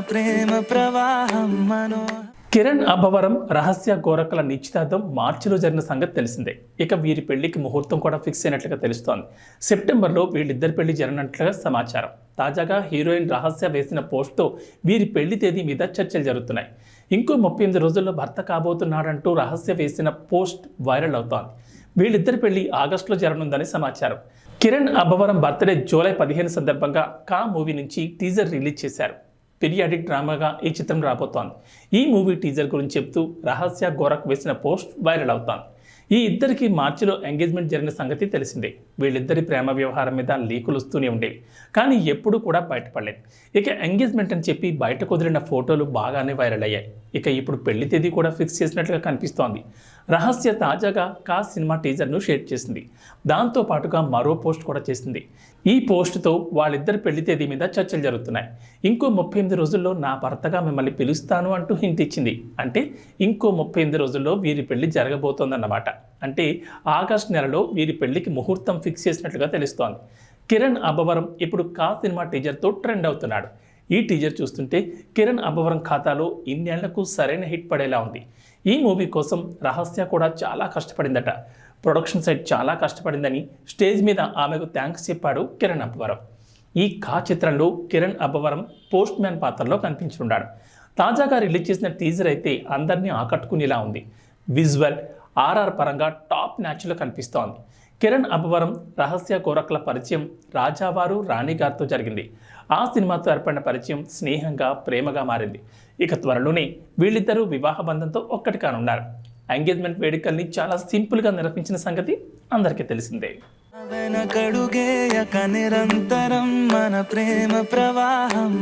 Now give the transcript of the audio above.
ప్రేమ ప్రవాహం కిరణ్ అబ్బవరం రహస్య గోరక్కల నిశ్చితార్థం మార్చిలో జరిగిన సంగతి తెలిసిందే. ఇక వీరి పెళ్లికి ముహూర్తం కూడా ఫిక్స్ అయినట్లుగా తెలుస్తోంది. సెప్టెంబర్లో వీళ్ళిద్దరి పెళ్లి జరిగినట్లుగా సమాచారం. తాజాగా హీరోయిన్ రహస్య వేసిన పోస్ట్తో వీరి పెళ్లి తేదీ మీద చర్చలు జరుగుతున్నాయి. ఇంకో 38 రోజుల్లో భర్త కాబోతున్నాడంటూ రహస్య వేసిన పోస్ట్ వైరల్ అవుతోంది. వీళ్ళిద్దరి పెళ్లి ఆగస్టులో జరగనుందని సమాచారం. కిరణ్ అబ్బవరం బర్త్డే జూలై 15 సందర్భంగా కా మూవీ నుంచి టీజర్ రిలీజ్ చేశారు. పీరియాడిక్ డ్రామాగా ఈ చిత్రం రాబోతోంది. ఈ మూవీ టీజర్ గురించి చెప్తూ రహస్య గోరక్ వేసిన పోస్ట్ వైరల్ అవుతోంది. ఈ ఇద్దరికి మార్చిలో ఎంగేజ్మెంట్ జరిగిన సంగతి తెలిసిందే. వీళ్ళిద్దరి ప్రేమ వ్యవహారం మీద లీకులు వస్తూనే ఉండేవి, కానీ ఎప్పుడూ కూడా బయటపడలేదు. ఇక ఎంగేజ్మెంట్ అని చెప్పి బయట కుదిరిన ఫోటోలు బాగానే వైరల్ అయ్యాయి. ఇక ఇప్పుడు పెళ్లి తేదీ కూడా ఫిక్స్ చేసినట్లుగా కనిపిస్తోంది. రహస్య తాజాగా కా సినిమా టీజర్ను షేర్ చేసింది. దాంతో పాటుగా మరో పోస్ట్ కూడా చేసింది. ఈ పోస్ట్తో వాళ్ళిద్దరి పెళ్లి తేదీ మీద చర్చలు జరుగుతున్నాయి. ఇంకో 38 రోజుల్లో నా భర్తగా మిమ్మల్ని పిలుస్తాను అంటూ హింట్ ఇచ్చింది. అంటే ఇంకో 38 రోజుల్లో వీరి పెళ్లి జరగబోతోందన్నమాట. అంటే ఆగస్టు నెలలో వీరి పెళ్లికి ముహూర్తం ఫిక్స్ చేసినట్లుగా తెలుస్తోంది. కిరణ్ అబ్బవరం ఇప్పుడు కా సినిమా టీజర్తో ట్రెండ్ అవుతున్నాడు. ఈ టీజర్ చూస్తుంటే కిరణ్ అబ్బవరం ఖాతాలో ఇన్నేళ్లకు సరైన హిట్ పడేలా ఉంది. ఈ మూవీ కోసం రహస్య కూడా చాలా కష్టపడిందట. ప్రొడక్షన్ సైడ్ చాలా కష్టపడిందని స్టేజ్ మీద ఆమెకు థ్యాంక్స్ చెప్పాడు కిరణ్ అబ్బవరం. ఈ కా చిత్రంలో కిరణ్ అబ్బవరం పోస్ట్ మ్యాన్ పాత్రలో కనిపించున్నాడు. తాజాగా రిలీజ్ చేసిన టీజర్ అయితే అందరినీ ఆకట్టుకునేలా ఉంది. విజువల్ ఆర్ఆర్ పరంగా టాప్ న్యాచ్లో కనిపిస్తోంది. కిరణ్ అబ్బవరం రహస్య గోరక్ల పరిచయం రాజావారు రాణి గారితో జరిగింది. ఆ సినిమాతో ఏర్పడిన పరిచయం స్నేహంగా ప్రేమగా మారింది. ఇక త్వరలోనే వీళ్ళిద్దరూ వివాహ బంధంతో ఒక్కటి కానున్నారు. ఎంగేజ్మెంట్ వేడుకల్ని చాలా సింపుల్గా నిర్వహించిన సంగతి అందరికీ తెలిసిందే. నిరంతరం మన ప్రేమ ప్రవాహం